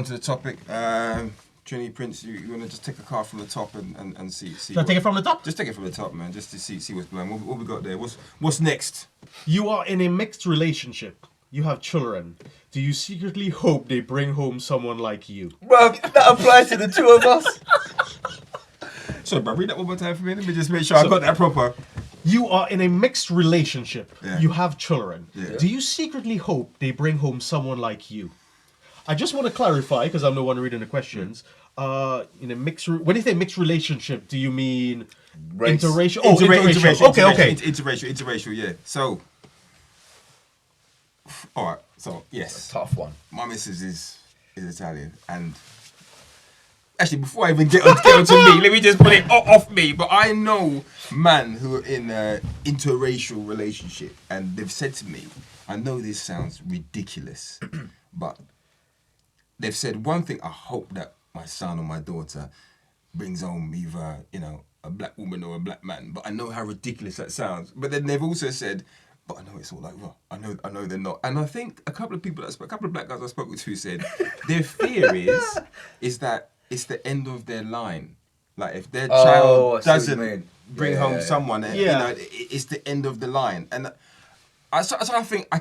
on to the topic. Trinity Prince, you want to just take a card from the top and see. Should I take it from the top? Just take it from the top, man. Just to see what's going on. What we got there? What's next? You are in a mixed relationship. You have children. Do you secretly hope they bring home someone like you? Well, that applies to the two of us. Sorry, bro. Read that one more time for me. Let me just make sure I got that proper. You are in a mixed relationship. Yeah. You have children. Yeah. Do you secretly hope they bring home someone like you? I just want to clarify, because I'm the one reading the questions. In a mixed, when you say mixed relationship, do you mean Race. interracial? Oh, interracial. Okay. Interracial, yeah. So, all right. So, yes. Tough one. My missus is Italian, and actually, before I even get on to me, let me just put it off me. But I know men who are in an interracial relationship, and they've said to me, I know this sounds ridiculous, but they've said one thing, I hope that my son or my daughter brings home either, a black woman or a black man. But I know how ridiculous that sounds. But then they've also said, but I know it's all like, well, I know they're not. And I think a couple of black guys I spoke with who said their fear is that it's the end of their line. Like if their child doesn't bring home someone, it's the end of the line. And so I think I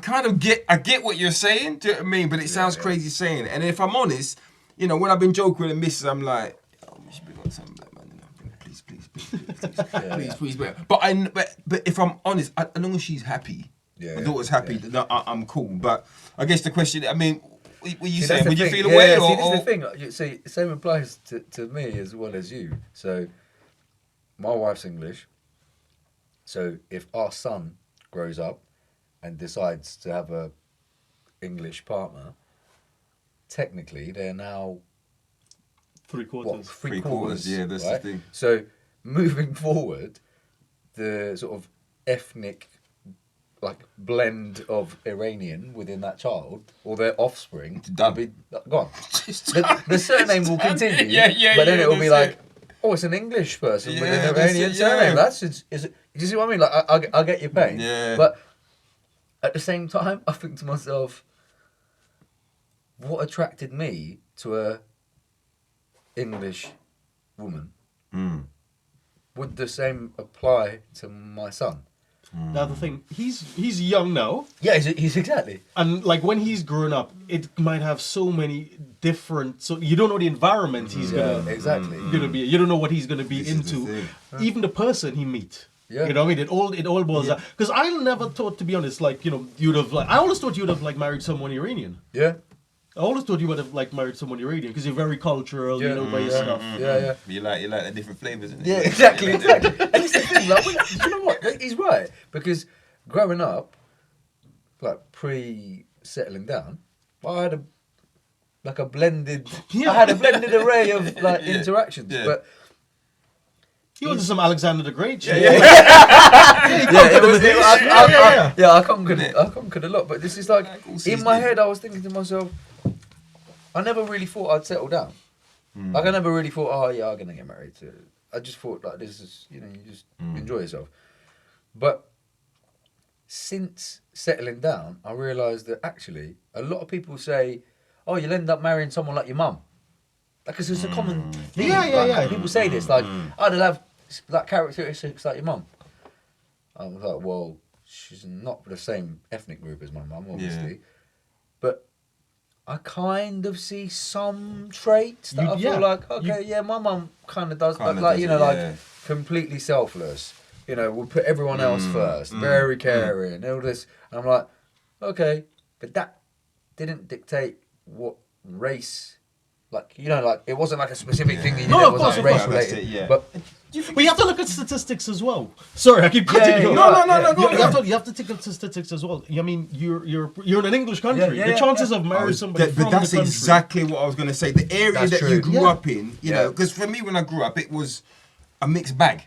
get what you're saying. Do you know what I mean? But it sounds crazy saying it. And if I'm honest, when I've been joking with the missus, I'm like, oh, we should bring on some black man. Please. But if I'm honest, as long as she's happy, my daughter's happy, then I'm cool. But I guess the question, I mean, what are you saying? Would you feel away? See, this is the thing. See, same applies to me as well as you. So, my wife's English. So, if our son grows up and decides to have a English partner, technically they're now Three quarters. Three quarters, yeah, that's right? the thing. So, moving forward, the sort of ethnic blend of Iranian within that child or their offspring will be gone. The surname will continue, but then it will be like, oh, it's an English person with an Iranian surname. That's you see what I mean? Like I get your pain, but at the same time, I think to myself, what attracted me to a English woman? Would the same apply to my son? Now the thing, he's young now. Yeah, he's exactly. And like when he's grown up, it might have so many different. So you don't know the environment he's gonna be. You don't know what he's gonna be into. Even the person he meet. Yeah. You know what I mean? It all boils down. Because I never thought, to be honest, you'd have I always thought you'd have married someone Iranian. Yeah. I always thought you would have married someone Iranian because you're very cultural, by your stuff. Yeah. You like the different flavors, isn't it? Yeah, exactly. And it's the thing, you know what? He's right. Because growing up, pre-settling down, I had a blended array of interactions. Yeah. But you wanted some Alexander the Great shit. I conquered a lot. But this is in my head, I was thinking to myself, I never really thought I'd settle down. I never really thought, I'm gonna get married. I just thought this is, you just enjoy yourself. But since settling down, I realised that actually a lot of people say, oh, you'll end up marrying someone like your mum. Because it's a common thing. Yeah. People say this, they'll have characteristics like your mum. I was like, well, she's not the same ethnic group as my mum, obviously. Yeah. But I kind of see some traits that I feel my mum kind of does. Completely selfless. We'll put everyone else first. Very caring. All this. And I'm like, okay. But that didn't dictate what race... it wasn't a specific thing that you did. It wasn't race related. But you have to look at statistics as well. Sorry, I keep cutting you. No. You have to take up statistics as well. I mean, you're in an English country. The chances of marrying somebody from the country. But that's exactly what I was going to say. The area that you grew up in, because for me when I grew up, it was a mixed bag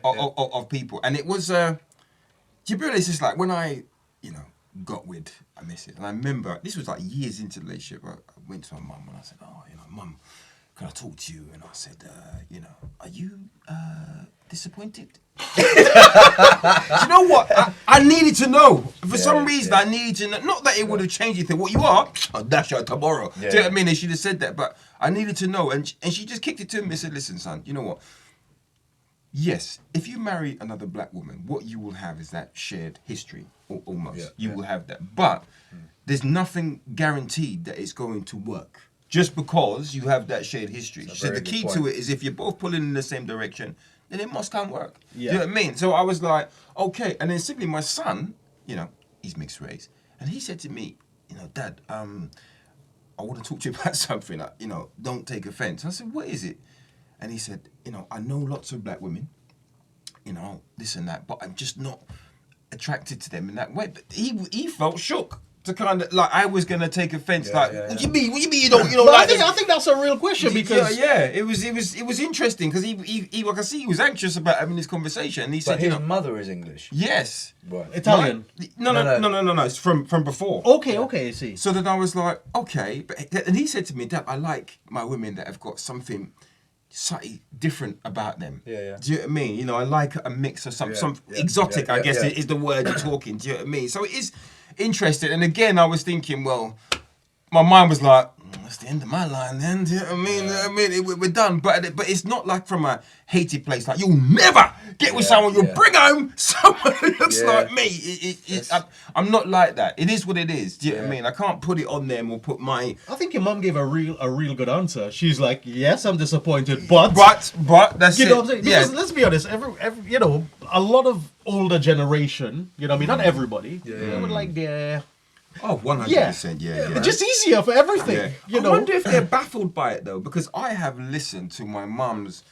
of people, and it was. To be honest, it's when I, got with a missus, and I remember this was years into the relationship. I went to my mum and I said, "Oh, Mum, can I talk to you?" And I said, "Are you disappointed you know what? I needed to know. For some reason, I needed to know. Not that it would have changed anything. What you are, I'll dash out tomorrow. Do you know what I mean? They should have said that. But I needed to know. And she just kicked it to me and said, listen, son, you know what? Yes, if you marry another black woman, what you will have is that shared history, almost. You will have that. But there's nothing guaranteed that it's going to work. Just because you have that shared history. So the key to it is if you're both pulling in the same direction, then it must can't work. Do you know what I mean? So I was like, okay. And then simply my son, you know, he's mixed race. And he said to me, you know, Dad, I want to talk to you about something. You know, don't take offense. I said, what is it? And he said, you know, I know lots of black women, you know, this and that, but I'm just not attracted to them in that way. But he felt shook. To kind of like I was gonna take offense, what you mean? What you mean? You don't like? I think that's a real question because it was interesting because he like I see he was anxious about having this conversation. And he said, his mother is English. Yes, right? Italian? No. It's from before. Okay, I see. So then I was like, okay, and he said to me, Dad, I like my women that have got something slightly different about them. Do you know what I mean? You know, I like a mix of some exotic. I guess is the word you're talking. Do you know what I mean? So it is interesting. And again, I was thinking, well, my mind was like, that's the end of my line then. Do you know what I mean? We're done. But it's not like from a hated place. Like, you'll never get with someone. You'll bring home someone who looks like me. I'm not like that. It is what it is. Do you know what I mean? I can't put it on them or put my... I think your mum gave a real good answer. She's like, yes, I'm disappointed, but that's you it. know what I'm saying? Because let's be honest, every you know, a lot of older generation, you know what I mean? Not everybody. They would like their... Oh, 100%, yeah. It's just easier for everything. Yeah. You know? I wonder if they're baffled by it though, because I have listened to my mum's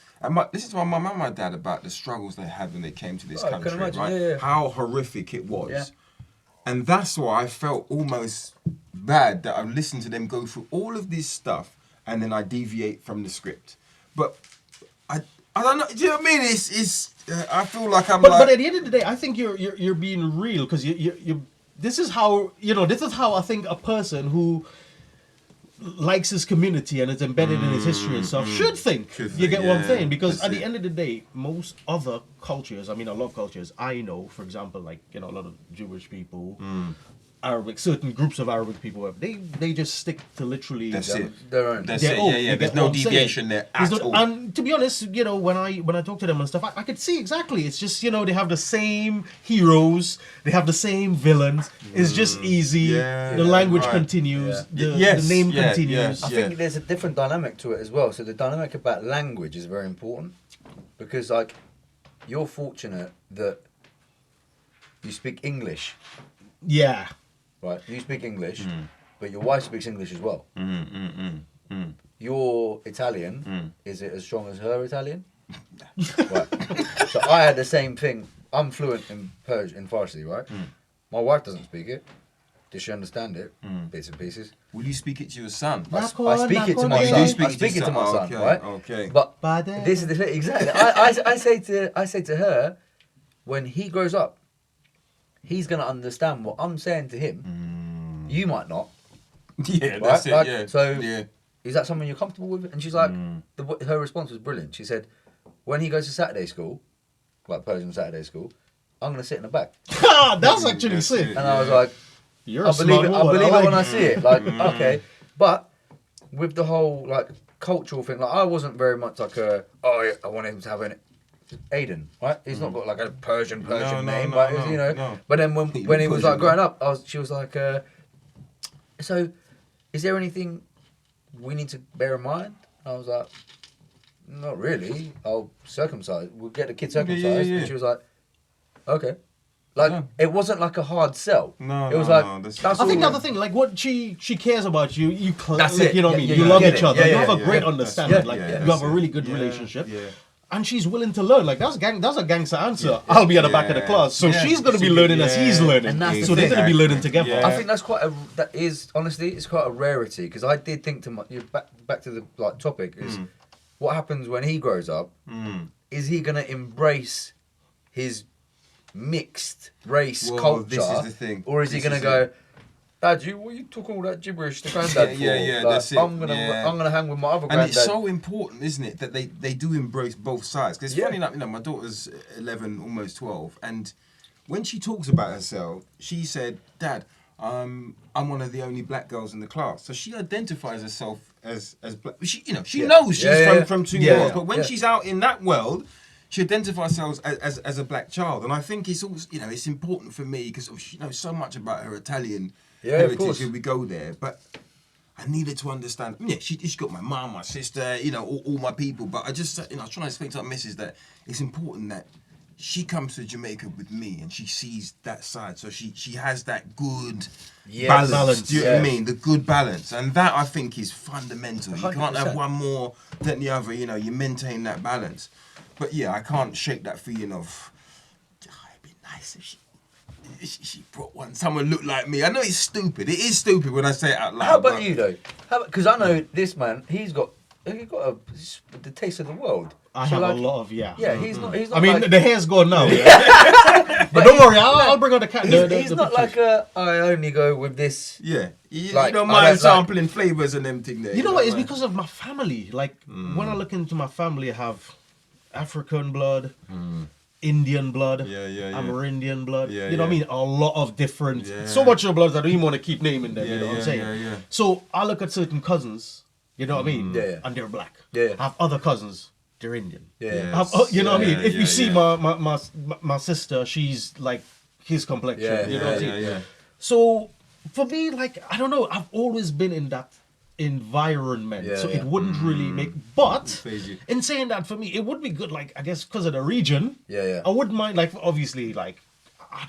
listen to my mum and my dad about the struggles they had when they came to this country, right? How horrific it was. Yeah. And that's why I felt almost bad that I listened to them go through all of this stuff and then I deviate from the script. But I don't know, do you know what I mean? It's I feel like I'm but at the end of the day, I think you're being real because you this is how I think a person who likes his community and is embedded in his history and stuff should think. You get what I'm saying? Because at the end of the day, most other cultures, I mean, a lot of cultures, I know, for example, like, you know, a lot of Jewish people, Arabic, certain groups of Arabic people, they just stick to literally their own. That's it. Yeah. There's no deviation there at all. And to be honest, you know, when I talk to them and stuff, I could see exactly. It's just, you know, they have the same heroes, they have the same villains. It's just easy. The language continues. The name continues. I think there's a different dynamic to it as well. So the dynamic about language is very important because, like, you're fortunate that you speak English. Yeah. Right, you speak English, but your wife speaks English as well. Your Italian, is it as strong as her Italian? Right. So I had the same thing. I'm fluent in Farsi, right? My wife doesn't speak it. Does she understand it? Bits and pieces. Will you speak it to your son? I speak it to my son. I speak it to my son, right? Okay. But this is the thing, exactly. I say to her, when he grows up, he's going to understand what I'm saying to him. You might not. Yeah, that's it, like, yeah. So, is that something you're comfortable with? And she's like, her response was brilliant. She said, when he goes to Saturday school, like Persian Saturday school, I'm going to sit in the back. That's actually sick. And I was like, I believe it when I see it. Like, okay. But with the whole, like, cultural thing, like, I wasn't very much like I want him to have an Aiden, right? He's not got like a Persian name, but you know. But then when he was like growing up, she was like, so is there anything we need to bear in mind? I was like, not really. We'll get the kid circumcised. And she was like, okay. Like it wasn't like a hard sell. No, it was I think the other thing, like what she cares about you. That's it. You know what I mean? You love each other. You have a great understanding. Like you have a really good relationship. Yeah. And she's willing to learn. Like that's a gangster answer. I'll be at the back of the class, so she's gonna be learning as he's learning. And that's so they're gonna be learning together. I think that's honestly, it's quite a rarity because I did think to back to the like topic is what happens when he grows up. Is he gonna embrace his mixed race culture, this is the thing. or is he gonna go? Dad, you talk all that gibberish to Granddad for? Yeah, like, that's it. I'm gonna hang with my other And granddad. it's so important, isn't it, that they do embrace both sides. Because it's funny enough, my daughter's 11, almost 12, and when she talks about herself, she said, "Dad, I'm one of the only black girls in the class." So she identifies herself as black. She knows she's from two worlds, but when she's out in that world, she identifies herself as a black child. And I think it's also, it's important for me because she knows so much about her Italian heritage when we go there. But I needed to understand. Yeah, she's got my mum, my sister, all my people. But I just, I was trying to explain to our missus that it's important that she comes to Jamaica with me and she sees that side. So she has that good balance. Do you know what I mean? The good balance. And that, I think, is fundamental. 100%. You can't have one more than the other. You maintain that balance. But yeah, I can't shake that feeling of, it'd be nice if she brought someone looked like me. I know it's stupid. It is stupid when I say it out loud. How about you though? Because I know this man, he's got the taste of the world. I have a lot of Yeah, he's not. I mean, the hair's gone now. But don't worry, I'll bring out the cat. He's not like I only go with this. Yeah, you don't mind sampling flavors and them thing there. You know what? It's because of my family. Like when I look into my family, I have African blood, Indian blood, Amerindian blood. You know what I mean? A lot of different. So much of bloods I don't even want to keep naming them. You know what I'm saying? So I look at certain cousins. You know what I mean? Yeah. And they're black. Yeah. I have other cousins. They're Indian. Yeah. You know what I mean? If you see my sister, she's like his complexion. You know what I mean? Yeah. So for me, like, I don't know, I've always been in that environment. So it wouldn't really make. But in saying that, for me, it would be good, like, I guess because of the region. I wouldn't mind, like, obviously, like,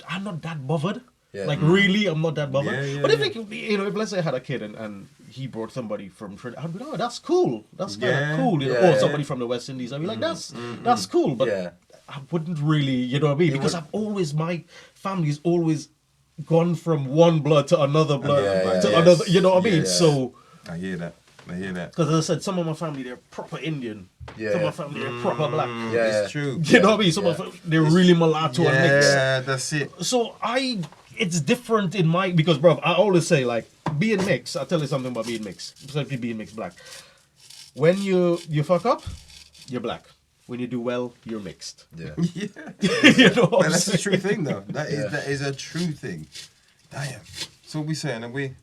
I'm not that bothered. Like, really, I'm not that bothered. But if if let's say I had a kid and he brought somebody from Trinidad, I'd be like, oh, that's cool. That's kind of cool. Or somebody from the West Indies, I'd be like, that's cool. But I wouldn't really, you know what I mean? Because my family's always gone from one blood to another blood to another, you know what I mean? So I hear that. Because as I said, some of my family, they're proper Indian. Some of my family, they're proper black. It's true. You know what I mean? Some of my they're really mulatto and mixed. Yeah, that's it. So it's different in my, because bro, I always say, like, being mixed, I'll tell you something about being mixed, especially being mixed black. When you fuck up, you're black. When you do well, you're mixed. Yeah. You know what I'm that's saying? a true thing, though. That is a true thing. Damn. So what we saying, are we?